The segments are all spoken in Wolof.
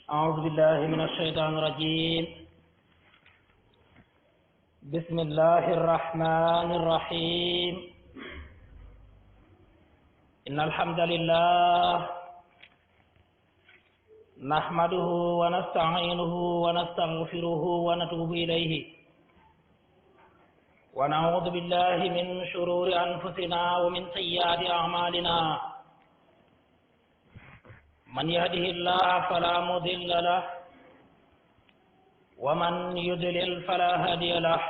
أعوذ بالله من الشيطان الرجيم. بسم الله الرحمن الرحيم. إن الحمد لله نحمده ونستعينه ونستغفره ونتوب إليه، ونعوذ بالله من شرور أنفسنا ومن سيئات أعمالنا. من يهده الله فلا مضل له، ومن يضلل فلا هادي له،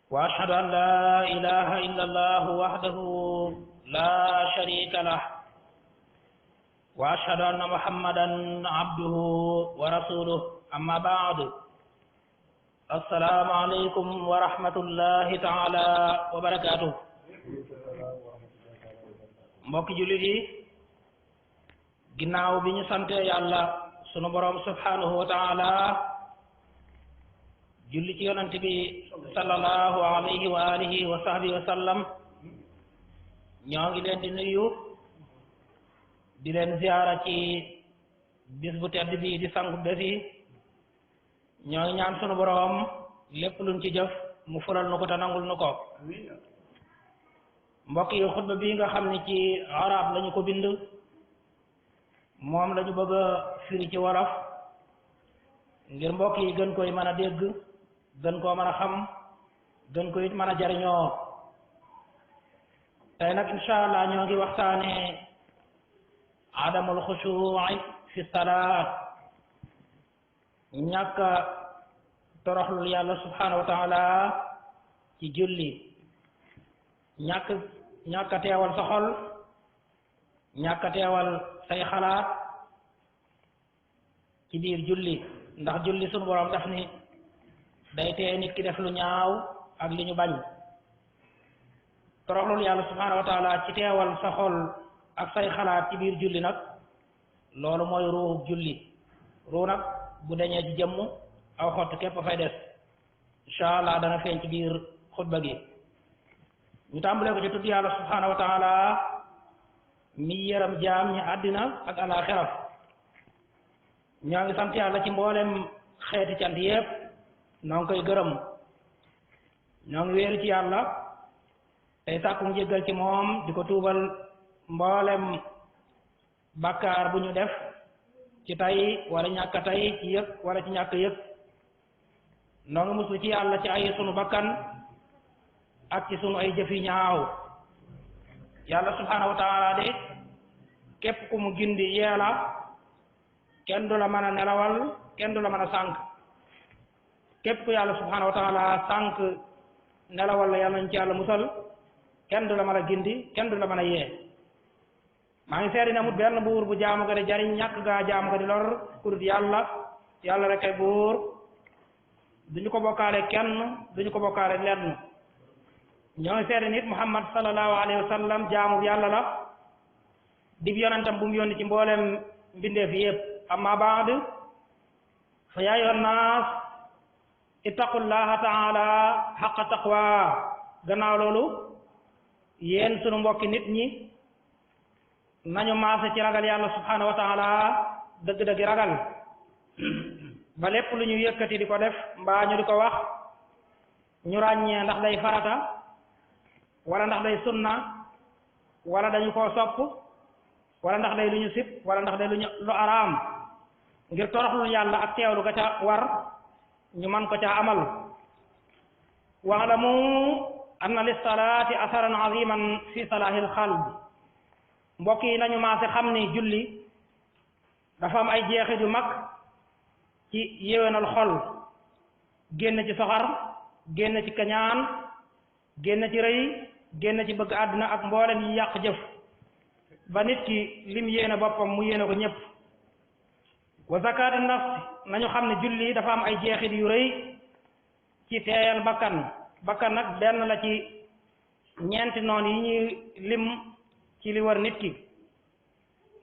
وأشهد أن لا إله إلا الله وحده لا شريك له، وأشهد أن محمدا عبده ورسوله. أما بعد، السلام عليكم ورحمة الله تعالى وبركاته. mbokki jullit yi, ginnaaw bi ñu sante yàlla sunu borom subhanahu wa taala, julli ci yonent bi sallallahu alayhi wa alihi wa sahbihi wa sallam, ñoo ngi leen di nuyu di leen ziyaara ci bis bu tedd bi di sangu bés yi. ñoo ngi ñaan sunu borom lépp luñ ci jëf mu fulal nu ko te nangul nu ko. mbokk yi, xutba bi nga xam ne ci arab lañu ko bind, moom lañu bëgg a firi ci wolof ngir mbokk yi gën koy mën a dégg, gën koo mën a xam, gën koy mën a jariñoo. tey nag insha allah ñoo ngi waxtaane adamul xushuu'i fi salaat, ñàkk a toroxlul yàlla subhanahu wa taala ci julli, ñàkk a teewal sa xol, ñàkk a teewal say xalaat ci biir julli. ndax julli sunu borom daf ni day tee nit ki def lu ñaaw ak li ñu bañ. toroxlul yàlla subhanahu wa taala ci teewal sa xol ak say xalaat ci biir julli nag, loolu mooy ruuxu julli. ruu nag bu deñee ci jëmm, aw xott képp fay des. incha allah dana feeñ ci biir xutba gi. ñu tàmbalee ko ci tudd yàlla subhanahu wa taala mi yaram jaam ñi àddina ak alaxira. ñoo ngi sant yàlla ci mboolem xeeti cant yépp, noo ngi koy gërëm. ñoo ngi wéeru ci yàlla tey sàkku njéggal ci moom, di ko tuubal mboolem bàkkaar bu ñu def ci tey wala ñàkk tey, ci yëg wala ci ñàkk yëg. noo ngi muslu ci yàlla ci ay sunu bakkan ak ci sunu ay jëf yu ñaaw. yàlla subhanahu wa taala de képp ku mu gindi yeela, kenn du la mën a nelawal, kenn du la mën a sànk. képp ku yàlla subhanahu wa taala sànk nelawal la, yàlla nañ ci yàlla musal, kenn du la mën a gindi, kenn du la mën a yee. maa ngi seeri ne amut benn buur bu jaamu ga di jariñ, ñàkk gaa jaamu ga di lor, ku dul yàlla. yàlla rek ay buur, duñu ko bokkaale kenn, duñu ko bokkaale lenn. ñoo ngi seeri nit Muhammad sallallahu alayhi wa sallam jaamu yàlla la, dib yonentam bu mu yónni ci mboolem mbindeef yépp. amma baad, fa yaa ayyuhan naas ittaqullaha taala haqqa taqwa. gannaaw loolu, yéen sunu mbokki nit ñi, nañu maase ci ragal yàlla subhanahu wa taala dëgg-dëgg ragal. ba lépp lu ñu yëkkati di ko def mbaa ñu di ko wax, ñu ràññee ndax day farata wala ndax day sunna, wala dañu koo sopp, wala ndax day lu ñu sib, wala ndax day lu araam, ngir toroxlu yàlla ak teewlu ga ca war ñu man ko ca amal. wa'lamu anna lis-salaati asaran aziman fi salahil qalb. mbokk yi, nañu maase xam ni julli dafa am ay jeexit yu mag ci yéwénal xol, génn ci soxar, génn ci kañaan, génn ci rëy, génn ci bëgg àdduna ak mboolem yi yàq jëf, ba nit ki lim yéene boppam mu yéene ko ñëpp. wa zakatu nafs, nañu xam ne julli dafa am ay jeexit yu rëy ci teeyal bakkan. bakkan nag benn la ci ñeenti noon yi ñuy lim ci li war nit ki,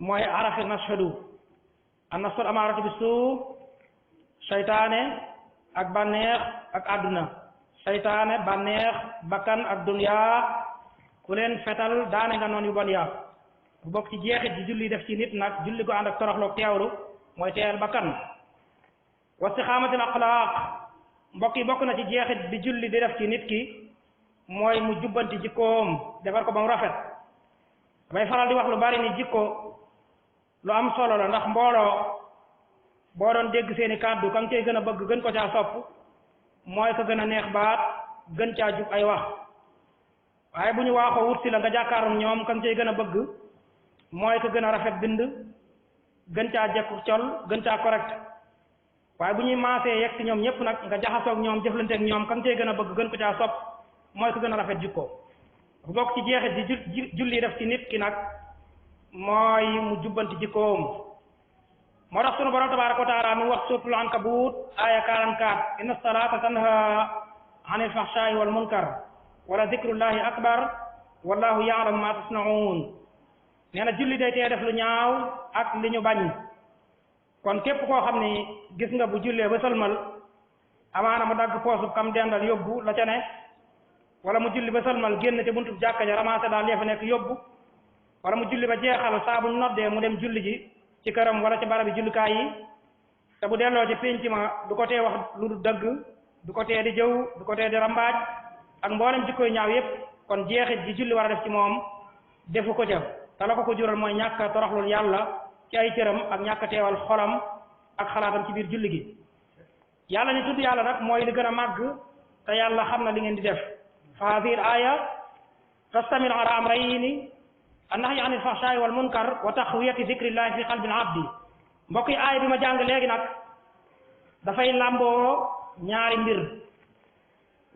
mooy arafi nashadu, an-nafsul amaaratu bis-suu, seytaane ak bànneex ak àdduna. seytaane, bànneex, bakkan ak dunya, ku leen fetal daane nga noon yu bon yaa. bu bokk ci jeexit ji julli def ci nit nag, julli ko ànd ak toroxloog teewlu, mooy teeyal bakkan wa istixaamatil axlaaq mbokk yi bokk na ci jeexit bi julli di def ci nit ki mooy mu jubbanti jikkoom defar ko ba mu rafet damay faral di wax lu bari ni jikko lu am solo la ndax mbooloo boo doon dégg seeni kàddu ka nga cay gën a bëgg gën ko caa sopp mooy ko gën a neex baat gën caa jub ay wax waaye bu ñu waaxoo wut si la nga jàkkaaroon ñoom ka nga cay gën a bëgg mooy ko gën a rafet bind gën caa jekku col gën caa correct waaye bu ñuy maasee yegg si ñoom ñëpp nag nga jaxasoog ñoom jëflanteeg ñoom ka nga cay gën a bëgg gën ko caa sopp mooy ko gën a rafet jikko bu bokk ci jeexit di julli def ci nit ki nag mooy mu jubbanti jikkoom moo tax sunu borom tabaraka wa taala mi wax suuratul ankabut aya 44 inna salata tanha anil fahshaai wal munkar wala zikrullahi akbar wallahu ya'lamu ma tasnaun nee na julli day tee def lu ñaaw ak li ñu bañ kon képp koo xam ni gis nga bu jullee ba sëlmal amaana mu dagg poosu kam dendal yóbbu la ca ne wala mu julli ba sëlmal génn te buntu jàkka ja ramassé daal lee fa nekk yóbbu wala mu julli ba jeexal saa bu noddee mu dem julli ji ci këram wala ci barabi jullikaay yi te bu delloo ci pénc ma du ko tee wax lu du dëgg du ko tee di jëw du ko tee di rambaaj ak mboolem jikkoy ñaaw yépp kon jeexit ji julli war a def ci moom defu ko ca te la ko jural mooy ñàkk a toroxlul yàlla ci ay cëram ak ñàkk a teewal xolam ak xalaatam ci biir julli gi yàlla ni tudd yàlla nag mooy li gën a màgg te yàlla xam na li ngeen di def fa hadihi al aya tastamil ala amrayni annahyi anil fahshaai wal munkar wa taxwiyati zikrillahi fi qalbil abdi mbokk yi aaya bi ma jàng léegi nag dafay làmboo ñaari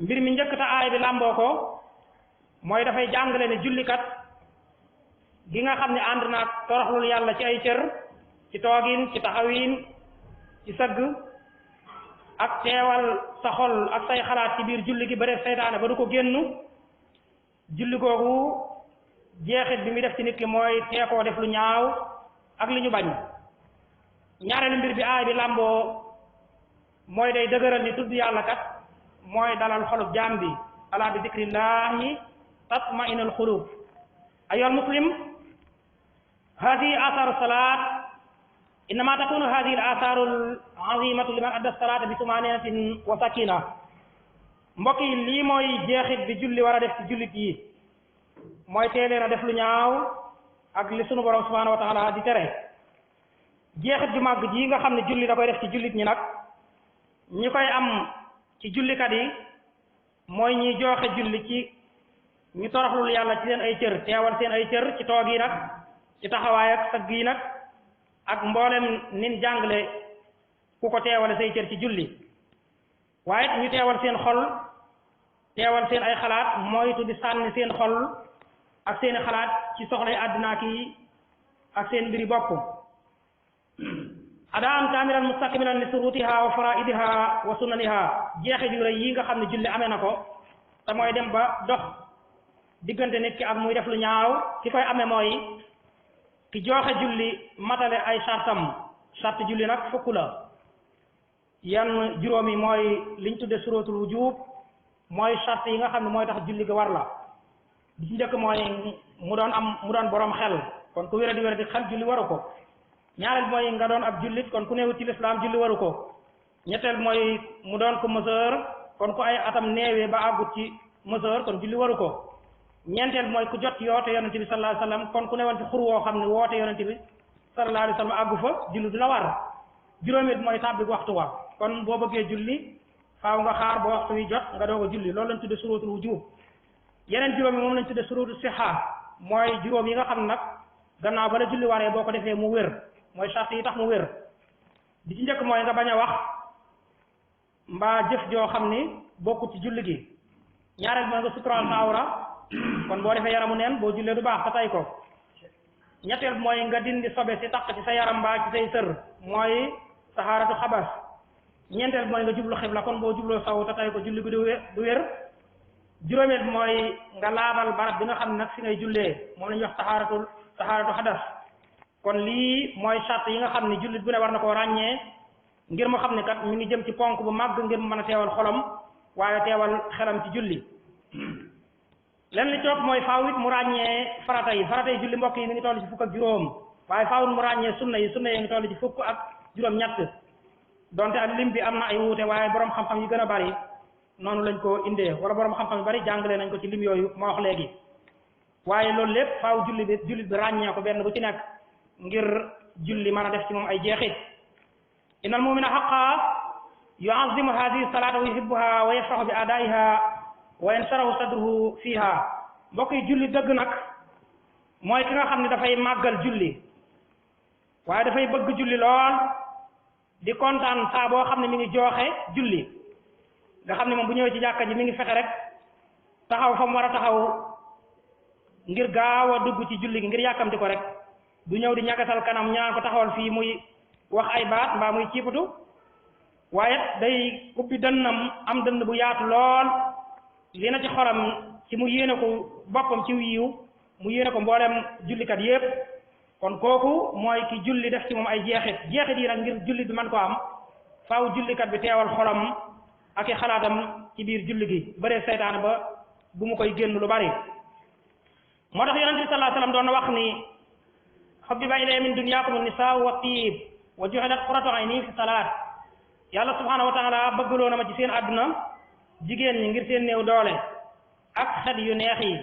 mbir mi njëkk te aaya bi làmboo ko mooy dafay jàngale ne jullikat gi nga xam ne ànd naag toroxlul yàlla ci ay cër ci toogin ci taxawin ci sëgg ak teewal sa xol ak say xalaat ci biir julli gi ba def seytaane ba du ko génn julli googu jeexit bi muy def ci nit ki mooy teekoo def lu ñaaw ak li ñu bañ ñaareelu mbir bi aay bi làmboo mooy day dëgëral ni tudd yàlla kat mooy dalal xolub jaam bi ala bi zikrillahi tatma'innul qulub ayyuhal muslim hadihi atharu salat innama takunu hadihi al atharu al azimatu liman adda salata bi tumaninatin wa sakina mbokk yi lii mooy jeexit bi julli war a def ci jullit yi mooy teelee na def lu ñaaw ak li sunu borom subhanahu wa taala di tere jeexit ju màgg ji nga xam ne julli da koy def ci jullit ñi nag ñi koy am ci jullikat yi mooy ñi joxe julli ci ñu toroxlul yàlla ci seen ay cër teewal seen ay cër ci toog yi nag ci taxawaay ak sëgg yi nag ak mboolem nin jàngale ku ko teewale say cër ci julli waaye ñu teewal seen xol teewal seen ay xalaat moytu di sànni seen xol ak seeni xalaat ci soxlay àdduna ki ak seen mbiri bopp adaan kaamilan mustakmilan li surutiha wa faraidiha wa sunaniha jeexe ju rëy yi nga xam ne julli amee na ko te mooy dem ba dox diggante nit ki ak muy def lu ñaaw ki koy amee mooy ki joxe julli matale ay sartam sart julli nag fukk la yan juróomi mooy liñ tudde suratul wujub mooy sart yi nga xam ne mooy tax julli ga war la bi ci njëkk mooy mu doon borom xel kon ku wéradi wéradi xel julli waru ko ñaareel mooy nga doon ab jullit kon ku newut ci lislaam julli waru ko ñetteel mooy mu doon ko mësër kon ku ay atam neewee ba àggut ci mësër kon julli waru ko ñeenteel mooy ku jot yoote yonente bi sallallahu alayhi wasallam kon ku newoon ci xur woo xam ne woote yonente bi sallallahu alayhi wasallam àggu fa julli du la war juróomit mooy tàbbi waxtu wa kon boo bëggee julli faaw nga xaar ba waxtu wi jot nga doog a julli loolu lañ tudde suratul wujub yeneen juróom yi moom lañ tudde suratul siha mooy juróom yi nga xam nag gannaaw ba la julli waree boo ko defee mu wér mooy sart yi tax mu wér di ci njëkk mooy nga bañ a wax mbaa jëf joo xam ni bokkut ci julli gi ñaareel mooy nga suturaal sa awra kon boo defee yaramu neen boo jullee du baax te tay ko ñetteel mooy nga dindi sobe si taq ci sa yaram mbaa ci say sër mooy saxaaratu xabas ñeenteel mooy nga jublu xibla kon boo jubloo saw te tay ko julli gi du wér juróomeel mooy nga laabal barab bi nga xam ne nag fi ngay jullee moom la ñuy wax saxaaratu xadas kon lii mooy sart yi nga xam ne jullit bu ne war na koo ràññee ngir mu xam ne kat mi ngi jëm ci ponk bu màgg ngir mu mën a teewal xolam waaye teewal xelam ci julli len li topp mooy faaw it mu ràññee farata yi julli mbokk yi mi ngi toll ci fukk ak juróom waaye faaw mu ràññee sunna yi ngi toll ci fukk ak juróom-ñett donte ak lim bi am na ay wuute waaye borom xam-xam yi gën a bari noonu lañ ko indee wala borom xam-xam yu bari jàngale nañ ko ci lim yooyu ma wax léegi waaye loolu lépp faaw jullit bi ràññee ko benn bu ci nekk ngir julli mën a def ci moom ay jeexit innal mu'mina haqqan yu'azzimu hadhihi salata wa yuhibbuha wa yafrahu bi adaiha wa yansharahu sadruhu fiha mbokk yi julli dëgg nag mooy ki nga xam ne dafay màggal julli waaye dafay bëgg julli lool di kontaan saa boo xam ne mi ngi jooxe julli nga xam ne moom bu ñëwee ci jàkka ji mi ngi fexe rek taxaw fa mu war a taxaw ngir gaaw a dugg ci julli gi ngir yàkkamti ko rek du ñëw di ñagasal kanam ñaan ko taxawal fii muy wax ay baat mbaa muy ciipatu waaye day ubbi dënnam am dënn bu yaatu lool li na ci xolam ci mu yéene ko boppam ci yiw mu yéene ko mboolem jullikat yépp kon kooku mooy ki julli def ci moom ay jeexit yi nag ngir julli bi man ko am faaw jullikat bi teewal xolam ak i xalaatam ci biir julli gi bëree seytaane ba bu mu koy génn lu bari moo tax yonent bi sallallahu alayhi wasallam doon na wax ni hubbiba ilayya min dunyaakum an-nisaa wa tiib wa ju'ilat qurratu ayni fi salaat yàlla subhaanahu wa taala bëggaloo na ma ci seen àdduna jigéen ñi ngir seen néew doole ak xet yu neex yi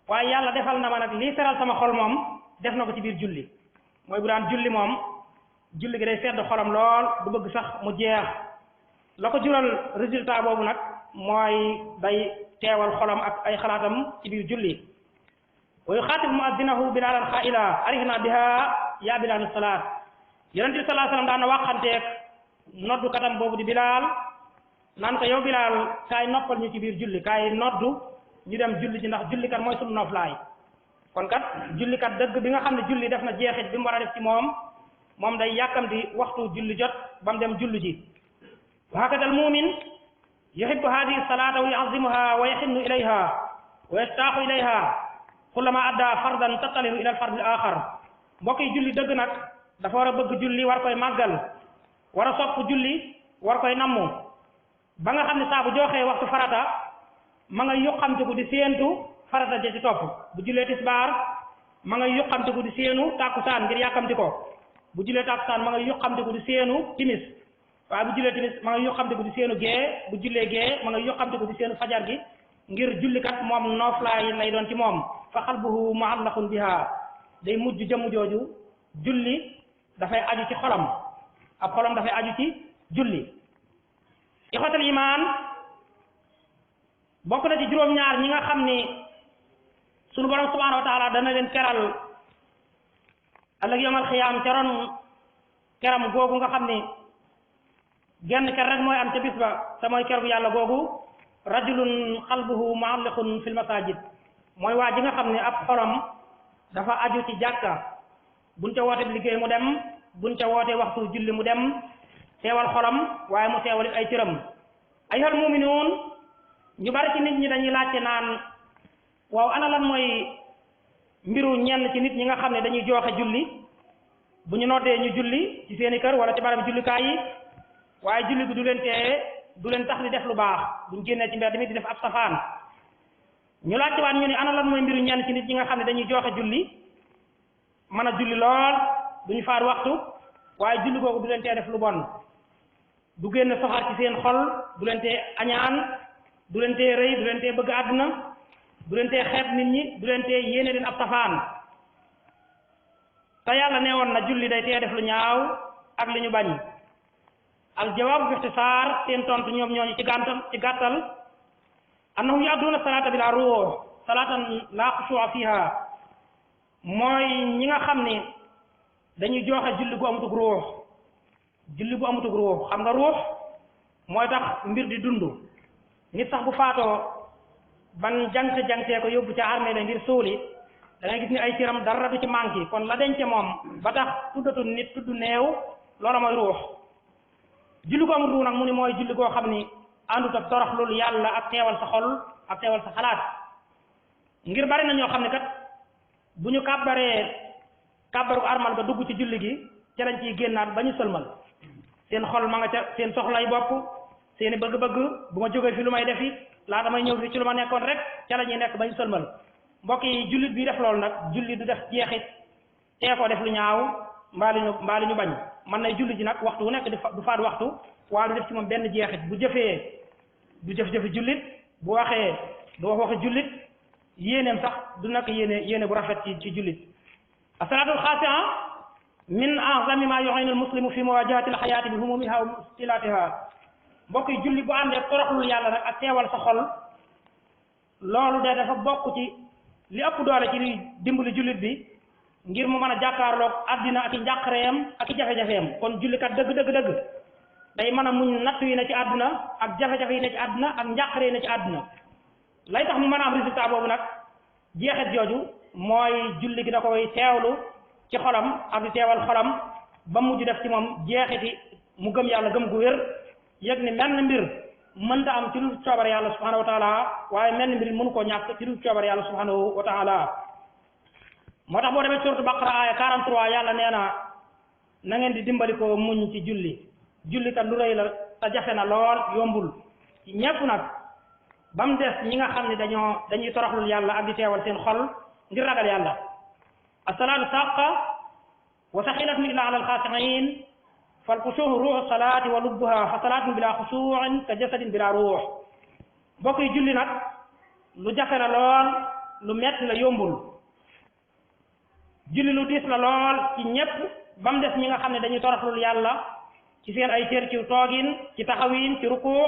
waaye yàlla defal na ma nag lii seral sama xol moom def na ko ci biir julli mooy bu daan julli moom julli gi day sedd xolam lool du bëgg sax mu jeex la ko jural résultat boobu nag mooy day teewal xolam ak ay xalaatam ci biir julli wa yuxaatib muazzinahu bilaalan xaa'ila arihna biha yaa bilaal salaat yonent bi sallallahu alayhi wasallam daan na waxanteeg noddu katam boobu di bilaal naan ko yow bilaal kaay noppal ñu ci biir julli kaay noddu ñu dem julli ci ndax julli kat mooy sunu noflaay kon kat julli kat dëgg bi nga xam ne julli def na jeexit bi mu war a def ci moom day yàkkamti waxtu julli jot ba mu dem julli ji wa hakada al mu'min yuhibbu hadhihi salata wa yu'azzimuha wa yahinnu ilayha wa yastaaxu ilayha kullama adda fardan tattalihu ila al fard al axar mbokk yi julli dëgg nag dafa war a bëgg julli war koy màggal war a sopp julli war koy nammu ba nga xam ne saa bu joxee waxtu farata ma nga yuqamtiku di séentu farata ja ci topp bu jullee tisbaar ma nga yuqamtiku di séenu tàkkusaan ngir yàkkamti ko bu jullee tàkkusaan ma nga yuqamtiku di séenu timis waaye bu jullee timis ma nga yuqamtiku di séenu gee bu jullee gee ma nga yuqamtiku di séenu fajar gi ngir jullikat moom nooflaay lay doon ci moom fa qalbuhu mu'allaqun biha day mujj jëmm jooju julli dafay aju ci xolam ab xolam dafay aju ci julli ixwatal iman bokk na ci juróom-ñaar ñi nga xam ni sunu borom subhanahu wa taala dana leen keral ëllëg yawmal xiyaam ca ron keram googu nga xam ni genn ker rek mooy am ca bis ba te mooy ker gu yàlla googu rajulun qalbuhu mu'allaqun fil masajid mooy waa ji nga xam ne ab xolam dafa aju ci jàkka buñ ca woote liggéey mu dem buñ ca wootee waxtu julli mu dem teewal xolam waaye mu teewal ay cëram ayyuhal mu'minuun ñu bari ci nit ñi dañuy laajte naan waaw ana lan mooy mbiru ñenn ci nit ñi nga xam ne dañuy jooxe julli bu ñu noddee ñu julli ci seeni kër wala ci barab jullikaay yi waaye julli bi du leen tax di def lu baax buñ génnee ci mbedd mi di def ab safaan ñu laajte waat ñu ne ana lan mooy mbiru ñenn ci nit ñi nga xam ne dañuy jooxe julli mën a julli lool duñu faar waxtu waaye julli googu du leen tee def lu bon du génn soxar ci seen xol du leen tee añaan du leen tee rëy du leen tee bëgg àdduna du leen tee xeeb nit ñi du leen tee yéene leen ab safaan te yàlla nee woon na julli day tee def lu ñaaw ak li ñu bañ al jawaab bi ixtisaar seen tontu ñoom ñooñu ci gàttal annahum yu'adduuna salaata bila ruux salaatan laa xushuu'a fiha mooy ñi nga xam ne dañuy joxe julli gu amutug ruux julli gu amutug ruux xam nga ruux mooy tax mbir di dund nit sax bu faatoo ban jangte ko yóbbu ca armée la ngir suuli da ngay gis ni ay ciram dara du ci manqué kon la denc moom ba tax tuddatu nit tudd neew loola mooy ruux julli gu amut ruux nag mu ni mooy julli goo xam ni àndut ak toroxlul yàlla ak teewal sa xol ak teewal sa xalaat ngir bari na ñoo xam ne kat bu ñu kàbbaru armal ba dugg ci julli gi ca lañ ciy génnaat ba ñu sëlmal seen xol ma nga ca seen soxlay bopp seeni bëgg-bëgg bu ma jógee fi lu may defi laa damay ñëw fi ci lu ma nekkoon rek ca la ñuy nekk ba ñu sëlmal mbokk yi jullit bi def loolu nag julli du def jeexit tee ko def lu ñaaw mbaa li ñu bañ mën nay julli ji nag waxtu wu nekk du faat waxtu waaye du def ci moom benn jeexit bu jëfee du jëf-jëfi jullit bu waxee du wax waxi jullit yéeneem sax du nekk yéene bu rafet ci jullit as-salaatul xaasi'a min a'zami ma yu'inu al-muslimu fi muwajahati al-hayati bi humumiha wa mushkilatiha mbokk yi julli bu àndee toroxlul yàlla nag ak teewal sa xol loolu de dafa bokk ci li ëpp doole ci dimbali jullit bi ngir mu mën a jàkkaarloog àddina ak i njàqareem ak i jafe-jafeem kon jullikat dëgg day mën a muñ natt yi ne ci àdduna ak jafe-jafe yi ne ci àdduna ak njàqare yi ne ci àdduna lay tax mu mën a am résultat boobu nag jeexit jooju mooy julli gi da koy teewlu ci xolam ak di teewal xolam ba mujj def ci moom jeexiti mu gëm yàlla gëm gu wér yëg ni menn mbir mënta am ci lu coobare yàlla subhanahu wa taala waaye menn mbir mënu koo ñàkk ci lu coobare yàlla subhanahu wa taala moo tax boo demee suratu baqara aaya 43 yàlla nee na ngeen di dimbali ko muñ ci julli kat lu rëy la te jafe na lool yombul ci ñépp nag ba mu des ñi nga xam ne dañuy toroxlul yàlla ak di teewal seen xol ngir ragal yàlla as-salaatu saqqa wa saqilatun illa ala al-xaashi'iin fal xushuu'u ruuhu salaati wa lubbuha fa salaatun bila xushuu'in ka jasadin bila ruux bokk yi julli nag lu jafe la lool lu metti la yombul julli lu diis la lool ci ñépp ba mu des ñi nga xam ne dañuy toroxlul yàlla ci seen ay cër ci toogin ci taxawin ci rukuu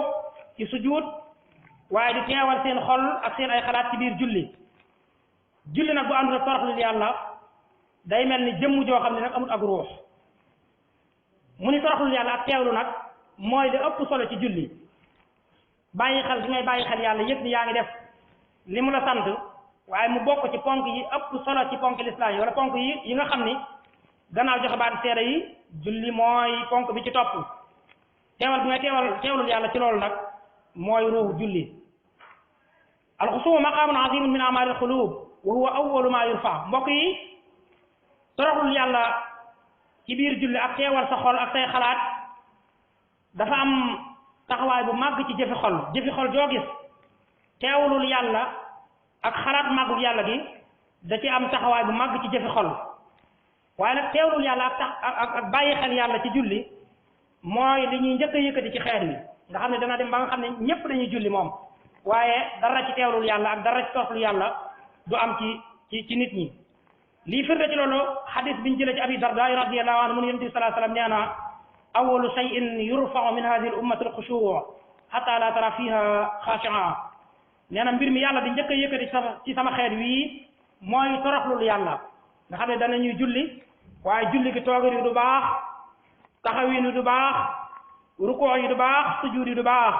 ci sujud waaye di teewal seen xol ak seen ay xalaat ci biir julli nag bu àndul ak toroxlul yàlla day mel ni jëmm joo xam ne nag amut ak ruux mu ni toroxlul yàlla ak teewlu nag mooy li ëpp solo ci julli bàyyi xel gi ngay bàyyi xel yàlla yëpp ni yaa ngi def li mu la sant waaye mu bokk ci ponk yi ëpp solo ci ponk lislaam yi wala ponk yi nga xam ni gannaaw joxe baati seede yi julli mooy ponk bi ci topp teewal bi ngay teewlul yàlla ci loolu nag mooy ruuxu julli alxusuu maqaamun azimun min amaali alxuluub wa huwa awwalu ma yurfa mbokk yi toroxlul yàlla ci biir julli ak teewal sa xol ak say xalaat dafa am taxawaay bu màgg ci jëfi xol joo gis teewlul yàlla ak xalaat màggul yàlla gi da ci am taxawaay bu màgg ci jëfi xol waaye nag teewlul yàlla ak bàyyi xel yàlla ci julli mooy li ñuy njëkk a yëkkati ci xeet wi nga xam ne dana dem ba nga xam ne ñépp dañuy julli moom waaye dara ci teewlul yàlla ak dara ci toroxlu yàlla du am ci nit ñi lii firnde ci loolu xadis biñ jëlee ci abi darda radiyallahu anhu mun yonent bi sallallahu alayhi wasallam nee na awwalu shay'in yurfa'u min hadhihi al-ummati al-khushu' hatta la tara fiha khashi'a nee na mbir mi yàlla di njëkk a yëkkati ci sama xeet wii mooy toroxlul yàlla nga xam ne danañuy julli waaye julli gi toogir yi du baax taxawin yi du baax rukoo yi du baax sujud yi du baax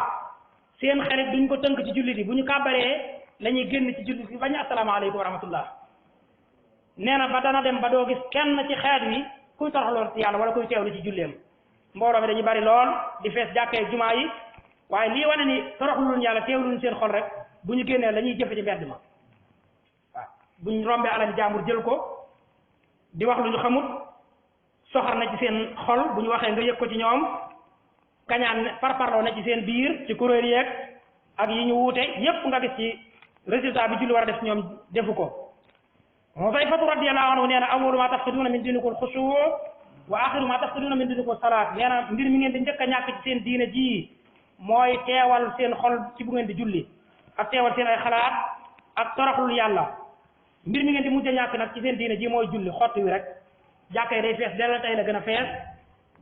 seen xelit duñ ko tënk ci julli bi bu ñu kàbbaree la ñuy génn ci julli bi bañ asalaamaaleykum wa rahmatullah nee na ba dana dem ba doo gis kenn ci xeet wi kuy toroxlool ci yàlla wala kuy teewlu ci julleem mbooloo mi dañuy bari lool di fees jàkkee jumaa yi waaye lii wane ni toroxluñ yàlla teewluñ seen xol rek bu ñu génnee la ñuy jëfe ci mbedd ma waaw buñ rombee alal jaambur jël ko di wax lu ñu xamut soxar na ci seen xol bu ñu waxee nga yëg ko ci ñoom kañaan parparloo na ci seen biir ci kuréel yeeg ak yi ñu wuute yépp nga gis ci résultat bi julli war a def ci ñoom defu ko Huzayfatu radiyallahu anhu nee na awwalu ma tafqiduuna min diinikum al-xusuu' wa axiru ma tafqiduuna min diinikum as-salaat nee na mbir mi ngeen di njëkk a ñàkk ci seen diine ji mooy teewal seen xol ci bu ngeen di julli ak teewal seen ay xalaat ak toroxlul yàlla mbir mi ngeen di mujj a ñàkk nag ci seen diine ji mooy julli xotti wi rek jàkka yi day fees dell tey la gën a fees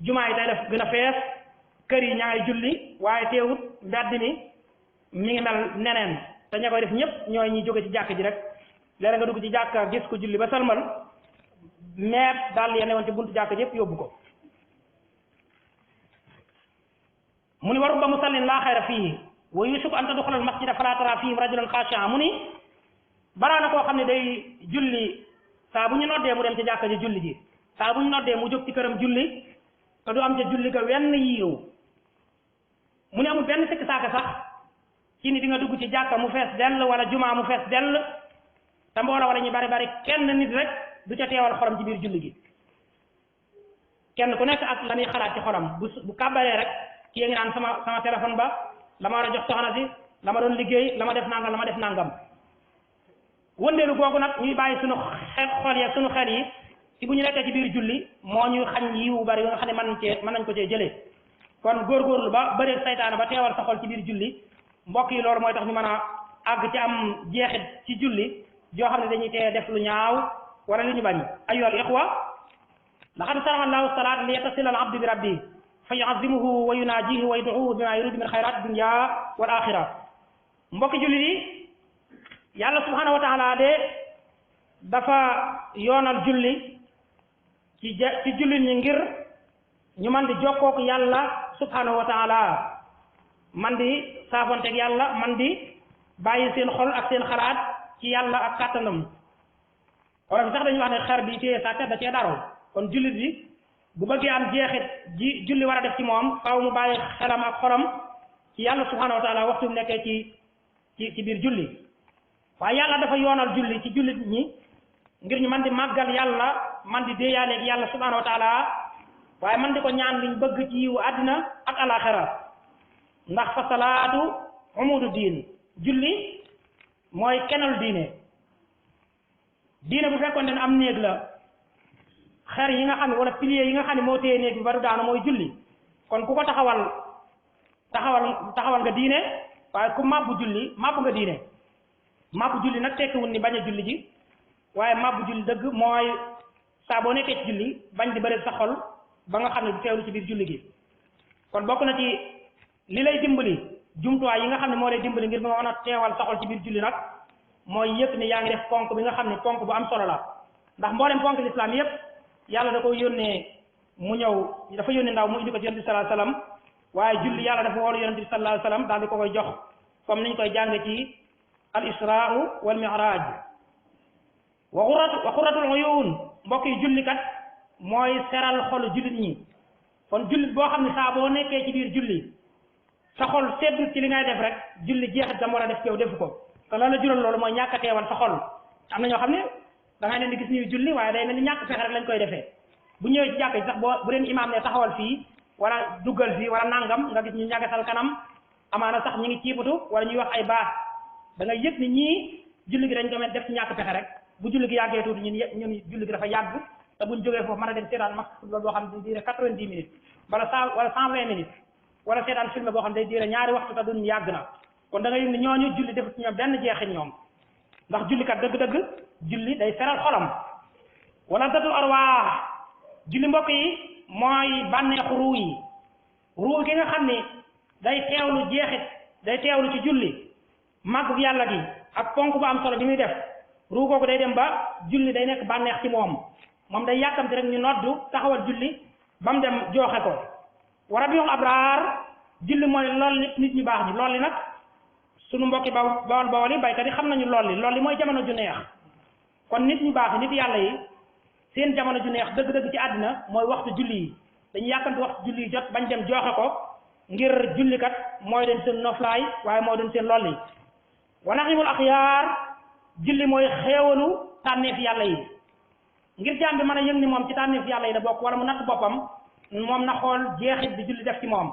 jumaa yi tey la gën a fees kër yi ñaa ngi julli waaye teewut mbedd mi ngi mel neneen te ña koy def ñëpp ñooy ñi jóge ci jàkk ji rek léeg nga dugg ci jàkka gis ko julli ba salmal meeb daal ya newoon ci buntu jàkka ji yëpp yóbbu ko mu ni wa rubba musallin laa xayra fii wa yusufu an tadxula al masjida fala tara fihim rajulan xaashi'an mu ni baraa na koo xam ne day julli saa bu ñu noddee mu dem ci jàkka ji julli ji saa bu ñu noddee mu jóg ci këram julli te du am ca julli ga wenn yiiw mu ne amul benn sikk saaka sax ci ni di nga dugg ci jàkka mu fees dell wala jumaa mu fees dell te mbooloo wala ñu bari bari kenn nit rek du ca teewal xolam ci biir julli gi kenn ku nekk ak la muy xalaat ci xolam bu kàbbaree rek kii ngi naan sama téléphone ba la ma war a jox soxna si la ma doon liggéey la ma def nangam wëndeelu googu nag ñuy bàyyi suñu xol yi suñu xel yi ci bu ñu nekkee ci biir julli moo ñuy xañ yiwu bari nga xam ne mën nañ ko cee jëlee kon góorgóorlu ba bëreeg saytaane ba teewal sa xol ci biir julli mbokk yi loolu mooy tax ñu mën a àgg ci am jeexit ci julli joo xam ne dañuy tee def lu ñaaw wala li ñu bañ ayyuha al ixwa laqad saraha allahu salaat li yatasila al abdu bi rabbi fa yuazimuhu wa yunajihi wa yad'uhu bima yuridu min xayrat dunya wal axira mbokki julli yi yàlla subhanahu wa taala de dafa yoonal julli ci jullit ñi ngir ñu man di jokkook yàlla subhanahu wa taala man di saafonteeg yàlla man di bàyyi seen xol ak seen xalaat ci yàlla ak kàttanam wala bi sax dañuy wax ne xer bi téye sàkket da cee daro kon jullit bi bu bëggee am jeexit ji julli war a def ci moom faaw mu bàyyi xelam ak xolam ci yàlla subhanahu wa taala waxtu mu nekkee ci biir julli waaye yàlla dafa yoonal julli ci jullit ñi ngir ñu man di màggal yàlla man di déeyaaleeg yàlla subhanahu wa taala waaye man di ko ñaan liñ bëgg ci yiwu àddina ak alaxira ndax fa salaatu umudu diin julli mooy kenal diine bu fekkoon ne am néeg la xer yi nga xam ne wala pilier yi nga xam ne moo téye néeg bi ba du daanu mooy julli kon ku ko taxawal nga diine waaye ku màbbu julli màbbu nga diine màbbu julli nag tekkiwul ni bañ a julli ji waaye màbbu julli dëgg mooy saa boo nekkee ci julli bañ di bëri sa xol ba nga xam ne du teewlu ci biir julli gi kon bokk na ci li lay dimbali jumtuwaay yi nga xam ne moo lay dimbali ngir nga mën a teewal sa xol ci biir julli nag mooy yëg ne yaa ngi def ponk bi nga xam ne ponk bu am solo la ndax mboolem ponk l'islam yépp yàlla da ko yónnee mu ñëw dafa yónnee ndaw mu indi ko ci yonent bi sallallahu alayhi wasallam waaye julli yàlla dafa woolu yonent bi sallallahu alayhi wasallam daal di ko koy jox comme niñ koy jàng ci al isra'u wal mi'raj wa qurratul uyun mbokk yi jullikat mooy seral xolu jullit ñi kon jullit boo xam ne saa boo nekkee ci biir julli sa xol seddu ci li ngay def rek julli jeexit dama war a def ci yow defu ko te la jural loolu mooy ñàkk a teewal sa xol am na ñoo xam ne da ngay leen di gis ñuy julli waaye day mel ni ñàkk fexe rek lañ koy defee bu ñëwee ci jàkk ji sax bu leen imaam ne taxawal fii wala duggal fii wala nangam nga gis ñu ñagasal kanam amaana sax ñu ngi ciibatu wala ñuy wax ay baax da nga yëg ni ñii julli gi dañ ko def ci ñàkk fexe rek bu julli gi yàggee tuuti ñun julli gi dafa yàgg te buñ jógee foofu mën a dem seetaan match football boo xam ne day diire 90 minutes wala 120 minutes wala seetaan film boo xam ne day diire ñaari waxtu te duñ yàgg na kon da nga yëg ni ñooñu julli def ci ñoom benn jeexit ñoom ndax jullikat dëgg-dëgg julli day seral xolam wala datul arwaax julli mbokk yi mooy bànneexu ruu gi nga xam ne day teewlu jeexit day teewlu ci julli màggu yàlla gi ak ponk bu am solo bi muy def ruu googu day dem ba julli day nekk bànneex ci moom day yàkkamti rek ñu noddu taxawal julli ba mu dem jooxe ko wa rabiul abraar julli mooy lool nit ñu baax ñi lool li nag sunu mbokki bawal yi baykat yi xam nañu lool li mooy jamono ju neex kon nit ñu baax nit yàlla yi seen jamono ju neex dëgg-dëgg ci àddina mooy waxtu julli yi dañu yàkkamti waxtu julli yi jot bañ dem jooxe ko ngir jullikat mooy doon seen noflaay waaye mooy doon seen lool yi wa naximul axyaar julli mooy xéewalu tànneef yàlla yi ngir jaam bi mën a yëg ni moom ci tànneef yàlla yi la bokk wala mu natt boppam moom na xool jeexit bi julli def ci moom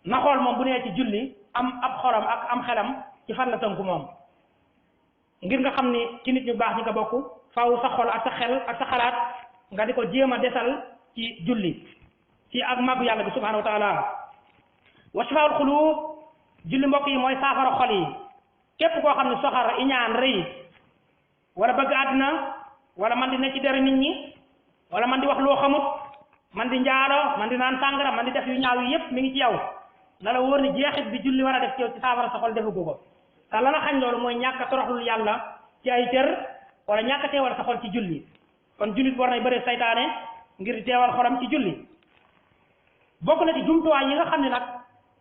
na xool moom bu nee ci julli am ab xolam ak am xelam ci fan la tënku moom ngir nga xam ni ci nit ñu baax ñi nga bokk faaw sa xol ak sa xel ak sa xalaat nga di ko jéem a desal ci julli ci ak màggu yàlla bi subhanahu wa taala wa shifaa'ul xuluub julli mbokk yi mooy saafara xol yi képp koo xam ne soxar iñaan rëy wala bëgg àddina wala man di ne ci dara nit ñi wala man di wax loo xamut man di njaalo man di naan sàngara man di def yu ñaaw yi yépp mi ngi ci yow na la wóor ni jeexit bi julli war a def ci yow ci saafara sa xol defu ko te la la xañ loolu mooy ñàkk a toroxlul yàlla ci ay cër wala ñàkk a teewal sa xol ci julli kon jullit war nay bëre saytaane ngir teewal xolam ci julli bokk na ci jumtuwaay yi nga xam ne nag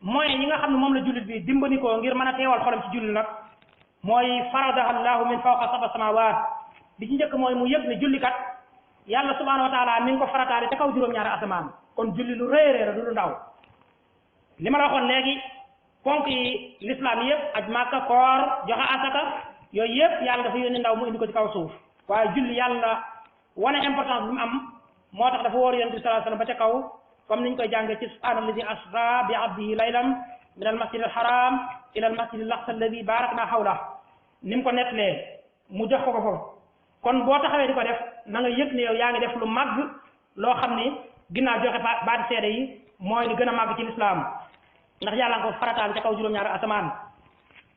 moyen yi nga xam ne moom la jullit bi dimbali ko ngir mën a teewal xolam ci julli nag mooy faradaha allahu min fawqa sab'a samawat bi ci njëkk mooy mu yëg ne jullikat yàlla subhanahu wa taala mi ngi ko farataale ca kaw juróom-ñaari asamaan kon julli lu rëy rëy la du lu ndaw li ma la waxoon léegi ponk yi l'islam yëpp aj màkka koor joxe asaka yooyu yëpp yàlla dafa yónni ndaw mu indi ko ci kaw suuf waaye julli yàlla wane importance bi mu am moo tax dafa wóor yonent bi sallallahu alayhi wasallam ba ca kaw comme niñ koy jàngee ci subhaanallazi asra bi abdihi laylan min al masjid al haram ila al masjid al aqsa alladi barakna hawla ni mu ko nettalee mu jox ko foofu kon boo taxawee di ko def na nga yëg ne yow yaa ngi def lu màgg loo xam ni ginnaaw joxe baati seede yi mooy li gën a màgg ci lislaam ndax yàlla nga ko farataal ca kaw juróom-ñaari asamaan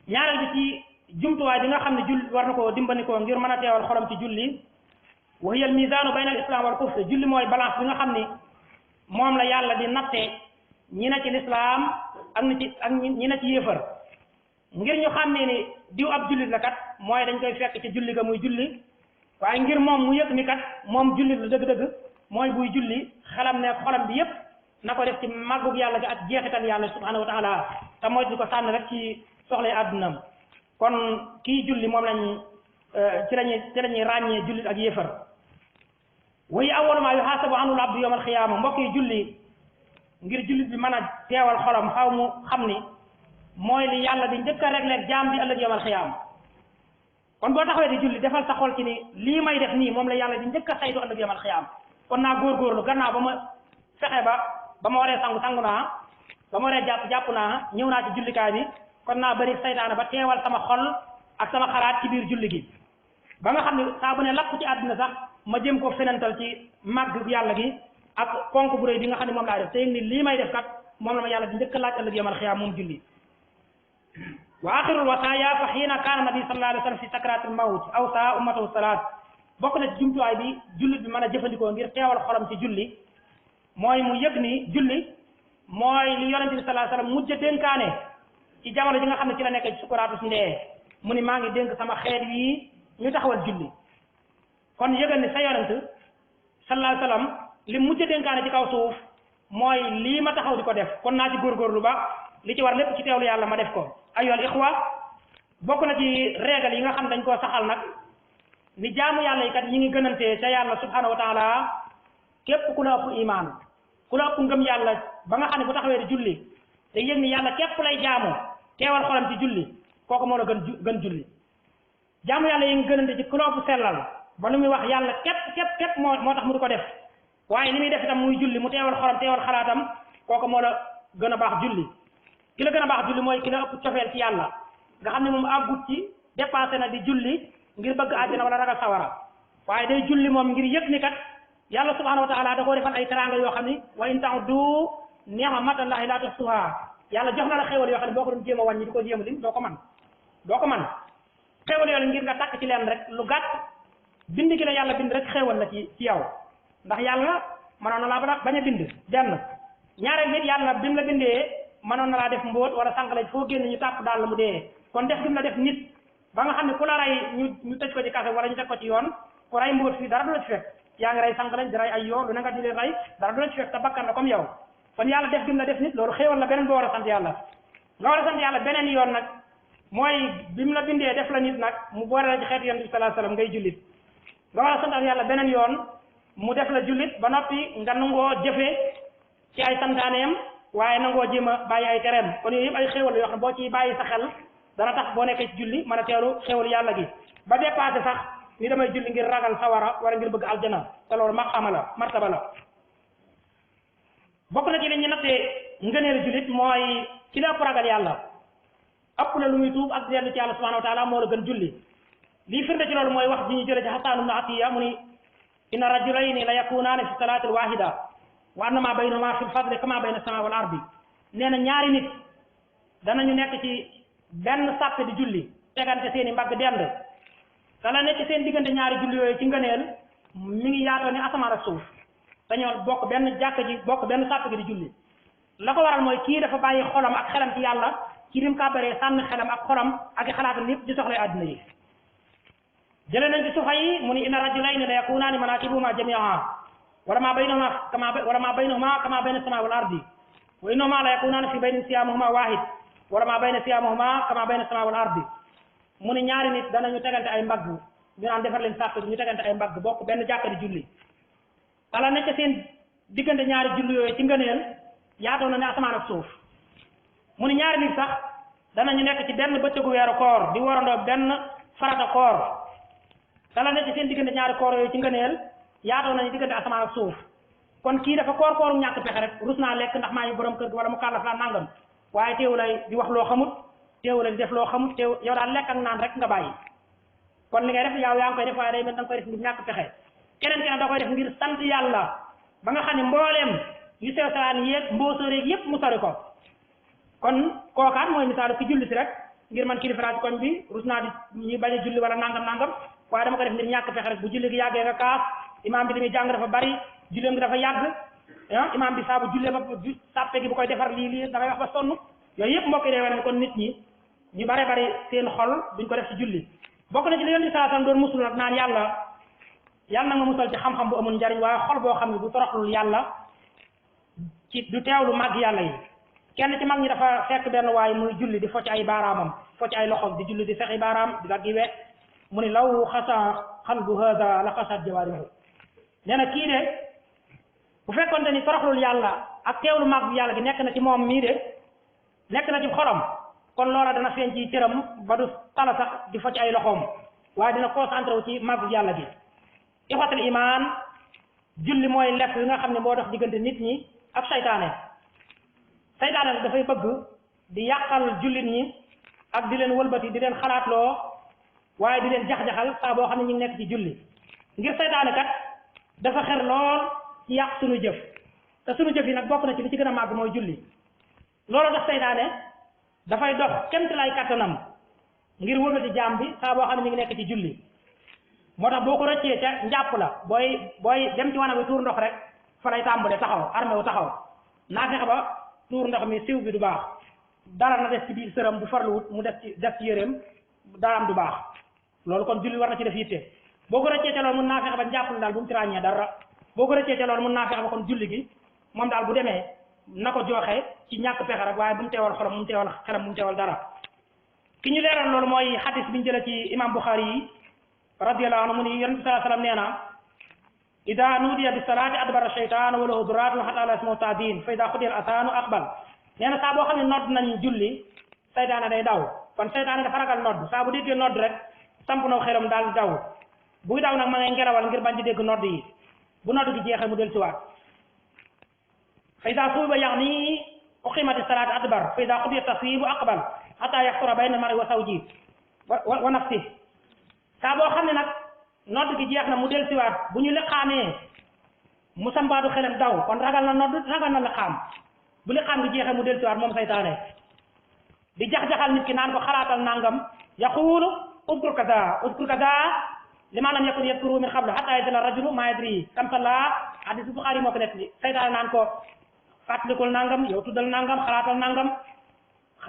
ñaareel bi ci jumtuwaay bi nga xam ne julli war na koo dimbandikoo ngir mën a teewal xolam ci julli wa hiya al mizaanu bayna al islam wal kufr julli mooy balance bi nga xam ni moom la yàlla di natte ñi na ci lislaam ak ñi na ci yéefar ngir ñu xàmmee ni diw ab jullit la kat mooy dañ koy fekk ci julli ga muy julli waaye ngir moom mu yëg ni kat moom jullit la dëgg-dëgg mooy buy julli xelam ne xolam bi yépp na ko def ci màggug yàlla gi ak jeexital yàlla subhanahu wa taala te mooy di ko sànn rek ci soxlay àddunam kon kii julli moom lañ ci lañuy ràññee jullit ak yéefar wa hiya awwalu ma yuhaasabu anhu al abdu yawm al qiyaama mbokk yi julli ngir jullit bi mën a teewal xolam xaw mu xam ni mooy li yàlla di njëkk a régler jaam bi ëllëg yawm al qiyaama kon boo taxawee di julli defal sa xol ci ni lii may def nii moom la yàlla di njëkk a saytu ëllëg yawm al qiyaama kon naa góorgóorlu gannaaw ba ma fexe ba ma waree sangu naa ba ma waree jàpp naa ñëw naa ci jullikaay bi kon naa bëri saytaane ba teewal sama xol ak sama xalaat ci biir julli gi ba nga xam ne saa bu ne lapp ci àdduna sax ma jëm ko fenantal ci màgg yàlla gi ak ponk bu rëy bi nga xam ne moom laa def te ni lii may def kat moom la ma yàlla di njëkk a laaj ëllëg yawmal xiyaam moom julli wa axirul wasaaya fa xiina kaana nabi sallallahu alayhi wa sallam fi sakratil mawt aw saa ummatahu salaat bokk na ci jumtuwaay bi jullit bi mën a jëfandikoo ngir teewal xolam ci julli mooy mu yëg ni julli mooy li yonente bi sallallahu alayhi wa sallam mujj dénkaane ci jamono ji nga xam ne ci la nekk ci sukuraatu si ndee mu ni maa ngi dénk sama xeet yi ñu taxawal julli kon yëgal ni sa yonent sallallahu alayhi wa sallam li mujj dénkaane ci kaw suuf mooy lii ma taxaw di ko def kon naa ci góorgóorlu ba li ci war lépp ci teewlu yàlla ma def ko ayyuhal ixwa bokk na ci régal yi nga xam dañ koo saxal nag ni jaamu yàlla yi kat ñi ngi gënantee ca yàlla subhanahu wa taala képp ku la ëpp imaan ku la ëpp ngëm yàlla ba nga xam ne bu taxawee di julli te yëg ni yàlla képp lay jaamu teewal xolam ci julli kooku moo la gën julli jaamu yàlla yi ngi gënante ci ku la ëpp sellal ba lu muy wax yàlla képp moo tax mu di ko def waaye li muy def itam muy julli mu teewal xolam teewal xalaatam kooku moo la gën a baax julli ki la gën a baax julli mooy ki la ëpp cofeel ci yàlla nga xam ne moom àggut ci dépassé na di julli ngir bëgg àjjana wala ragal sawara waaye day julli moom ngir yëg ni kat yàlla subhanahu wa taala da koo defal ay teraanga yoo xam ni wa in ta'uddu ni'matallahi la tuhsuha yàlla jox na la xéwal yoo xam ne boo ko doon jéem a wàññi di ko jéem a lim doo ko man xéwal yooyu ngir nga takk ci leen rek lu gàtt bind gi la yàlla bind rek xéwal la ci yow ndax yàlla mënoon na laa bañ a bind benn ñaareel nit yàlla bi mu la bindee mënoon na laa def mbóot wala sànq la foo génn ñu tàpp daal la mu dee kon def gi mu la def nit ba nga xam ne ku la rey ñu tëj ko ci kaso wala ñu teg ko ci yoon ku rey mbóot fii dara du la ci fekk yaa ngi rey sànq lañ di rey ay yoo lu na nga di leen rey dara du la ci fekk te bakkan la comme yow kon yàlla def gi mu la def nit loolu xéewal la beneen boo war a sant yàlla nga war a sant yàlla beneen yoon nag mooy bi mu la bindee def la nit nag mu boole la ci xeetu yonent bi sallallahu alayhi wasallam ngay jullit nga war a sant yàlla beneen yoon mu def la jullit ba noppi nga nangoo jëfe ci ay santaaneem waaye nangoo jéem a bàyyi ay tereem kon yooyu yëpp ay xéewal la yoo xam boo ci bàyyi sa xel dana tax boo nekkee ci julli mën a teelu xéewal yàlla gi ba dépassé sax ni damay julli ngir ragal sawara wala ngir bëgg aljana te loolu maqama la martaba la bokk na ci li ñu nattee ngëneelu jullit mooy ci la ëpp ragal yàlla ëpp na lu muy tuub ak dellu ci yàlla subhanahu wa taala moo la gën julli lii firnde ci loolu mooy wax ji ñu jële ci Hasan ibn Atiya mu ni inna rajulayni la yakunaani fi salaati alwahida wa annama baynahuma fi lfadli kama bayna sama wal ardi nee na ñaari nit danañu nekk ci benn sàppe di julli tegante seen i mbagg dend te la nekk seen diggante ñaari julli yooyu ci ngëneel mi ngi yaatoo ni asamaan ak suuf dañoo bokk benn jàkk ji bokk benn sàppe gi di julli la ko waral mooy kii dafa bàyyi xolam ak xelam ci yàlla ci rim kàbbaree sànni xelam ak xolam ak i xalaatam yëpp di soxlay àdduna yi jëlee nañ ci sufa yi mu ni inna rajulayni la yakunaani manaakibuhuma jamii'an wala ma baynahuma kama bayna sama wal ardi wa innahuma la yakunaani fi bayni siyaamuhuma waahid wala ma bayna siyaamuhuma kama bayna sama wal ardi mu ni ñaari nit danañu tegante ay mbagg ñu naan defar leen sàpp ñu tegante ay mbagg bokk benn jàkka di julli ala nekk seen diggante ñaari julli yooyu ci ngëneel yaatoo na ne asamaan ak suuf mu ni ñaari nit sax danañu nekk ci benn bëccëgu weeru koor di warandoo benn farata koor ala nekk seen diggante ñaari koor yooyu ci ngëneel yaatoo nañu diggante asamaan ak suuf kon kii dafa kooru ñàkk pexe rek rus naa lekk ndax maa ngi borom kër gi wala mu kàllaf laa nangam waaye teewu lay di wax loo xamut teewu lay di def loo xamut teew yow daal lekk ak naan rek nga bàyyi kon li ngay def yow yaa ngi koy def waaye day mel da nga koy def ngir ñàkk pexe keneen keneen da koy def ngir sant yàlla ba nga xam ne mbooleem yu sew sewaan yéeg mboosóor yeeg yépp mu sori ko kon kookaan mooy misaalu ki julli si rek ngir man kilifa ci koñ bi rus naa di ñu bañ a julli wala nangam waaye dama ko def ngir ñàkk fexe rek bu julli gi yàggee nga kaas imaam bi li muy jàng dafa bari julleem gi dafa yàgg imaam bi saa bu jullee ba sàppe gi bu koy defar lii da ngay wax ba sonn yooyu yëpp mbokk yi day wane kon nit ñi ñu bare bari seen xol duñ ko def ci julli bokk na ci li Yonent bi sallallahu alayhi wasallam doon musul nag naan yàlla na nga musal ci xam-xam bu amul njariñ waaye xol boo xam ne du toroxlul yàlla ci du teewlu màgg yàlla yi kenn ci mag ñi dafa fekk benn waaye muy julli di focc ay baaraamam focc ay loxom di julli di fexi baaraam di daggi we mu ni law xasa xalbu hada la xasat jawaarihu nee na kii de bu fekkonte ni toroxlul yàlla ak teewlu màgg yàlla gi nekk na ci moom mii de nekk na ci xolam kon loola dana feeñ ci cëram ba du tala sax di focc ay loxoom waaye dina concentré wu ci màgg yàlla gi ixwatul iman julli mooy lekk yi nga xam ne moo dox diggante nit ñi ak saytaane nag dafay bëgg di yàqal jullit ñi ak di leen wëlbati di leen xalaatloo waaye di leen jax-jaxal saa boo xam ne ñu ngi nekk ci julli ngir saytaane kat dafa xer lool ci yàq suñu jëf te suñu jëf yi nag bokk na ci li ci gën a màgg mooy julli loolu tax saytaane dafay dox kemt lay kattanam ngir wëlbati jaam bi saa boo xam ne ñu ngi nekk ci julli moo tax boo ko rëccee ca njàpp la booy dem ci wanag bi tuur ndox rek fa lay tàmbale taxaw armé wu taxaw naa fexe ba tuur ndox mi siw bi du baax dara na def ci biir sëram bu farluwut mu def ci yéreem daraam du baax loolu kon julli war na ci def yitte boo ko rëccee ca loolu mun naa fexe ba njàpp la daal bu mu ci ràññee dara boo ko rëccee ca loolu mun naa fexe ba kon julli gi moom daal bu demee na ko joxe ci ñàkk pexe rek waaye bu mu teewal xolam bu mu teewal xelam bu mu teewal dara ki ñu leeral loolu mooy xadis bi ñu jëlee ci imam Bukhari yi radiyallahu anhu mu ni yonent bi sallallahu alayhi wasallam nee na ida nudiya bi salaati adbara sheytaan wa lahu duraatun hatta la yasma'u taadin fa ida xudiya al asaanu aqbal nee na saa boo xam ne nodd nañ julli saytaane day daw kon saytaane dafa ragal nodd saa bu déggee nodd rek samp na xelam daal daw buy daw nag ma ngay ngelawal ngir bañ di dégg nodd yi bu nodd gi jeexee mu del siwaat fa ida suuba yani uqimati salaati adbar fa ida xudiya taswibu aqbal hatta yaxtura bayna mari wa sawji wa nafsi saa boo xam ne nag nodd gi jeex na mu del siwaat bu ñu liqaamee mu sambaatu xelam daw kon ragal na nodd ragal na liqaam bu liqaam gi jeexee mu del siwaat moom saytaane di jax-jaxal nit ki naan ko xalaatal nangam yaqulu udkur kada lima lam yakun yadkuru min qablu hatta yadilla rajulu ma yadri kam salla hadis Bukhari moo ko nekk li saytaane naan ko fàttalikul nangam yow tuddal nangam xalaatal nangam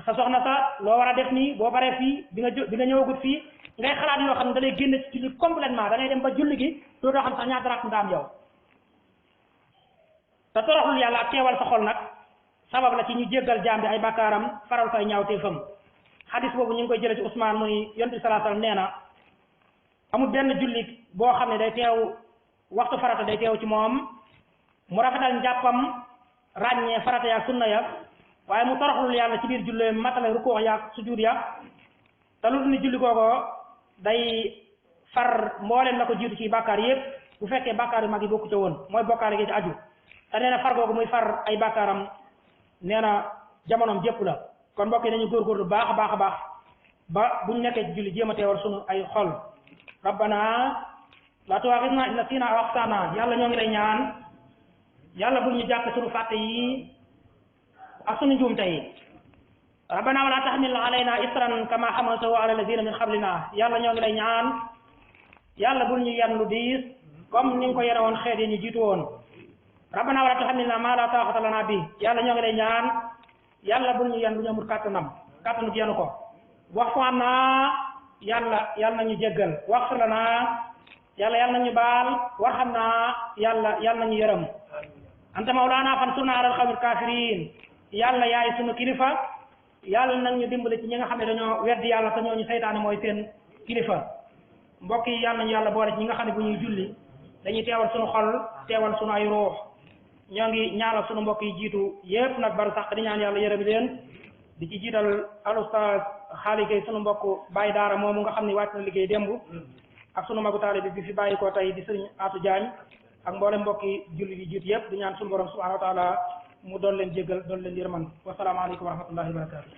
sa soxna sa loo war a def nii boo baree fii bi nga ñëwagut fii ngay xalaat yoo xam ne da lay génn ci julli complètement da ngay dem ba julli gi doo xam sax ñaata rakk nga am yow te toroxlul yàlla ak teewal sa xol nag sabab la ci ñu jéggal jaam bi ay bakkaaram faral fay ñaaw teefam xadis boobu ñu ngi koy jëlee ci Ousmane mu ni yonent bi sallallahu alayhi wasallam nee na amul benn julli boo xam ne day teew waxtu farata day teew ci moom mu rafetal njàppam ràññee farata ya sunna ya waaye mu toroxlul yàlla ci biir julli matale rukuu ya sujud ya te lu ni julli googoo day far mboolem la ko jiitu ci bàkkaar yépp bu fekkee bàkkaar yu mag yi bokku ca woon mooy bokkaar gi ci aju te nee na far googu muy far ay bàkkaaram nee na jamonoom jépp la kon mbokk yi nañu góorgóorlu baax a baax a baax ba buñ nekkee ci julli jéem a teewal sunu ay xol rabbana la tu'akhidhna in nasina aw akhtana yàlla ñoo ngi lay ñaan yàlla bul ñu jàpp sunu fàtte yi ak sunu njuumte yi rabbana wala tahmil alayna isran kama hamaltahu ala alladhina min qablina yàlla ñoo ngi lay ñaan yàlla bul ñu yan lu diis comme ni nga ko yore woon xeet yi ñu jiitu woon rabbana wala tuhammilna ma la taqata lana bi yàlla ñoo ngi lay ñaan yàlla bul ñu yan lu ñu amul kàttanam kàttanu yenu ko wa'fu anna yàlla nañu jéggal waghfir lana yàlla nañu baal warhamna yàlla nañu yërëm anta mawlana fansurna ala alqawmil kafirin yàlla yaay sunu kilifa yàlla nag ñu dimbali ci ñi nga xam ne dañoo weddi yàlla te ñooñu saytaane mooy seen kilifa mbokk yi yàlla nañu yàlla boole ci ñi nga xam ne bu ñuy julli dañuy teewal sunu xol teewal sunu ay ruux ñoo ngi ñaanal sunu mbokk yi jiitu yépp nag bari sax di ñaan yàlla yërëm leen di ci jiital al ustaz Xaali Gay sunu mbokk Baye Daara moomu nga xam ne wàcc na liggéey démb ak sunu magu taalibe bi fi bàyyi ko tey di sëriñ Atou Diagne ak mboolem mbokki julli yi jiitu yépp di ñaan sunu borom subhanahu wa taala mu doon leen jéggal doon leen yërman wasalaamaaleykum wa rahmatullahi wa barakatuh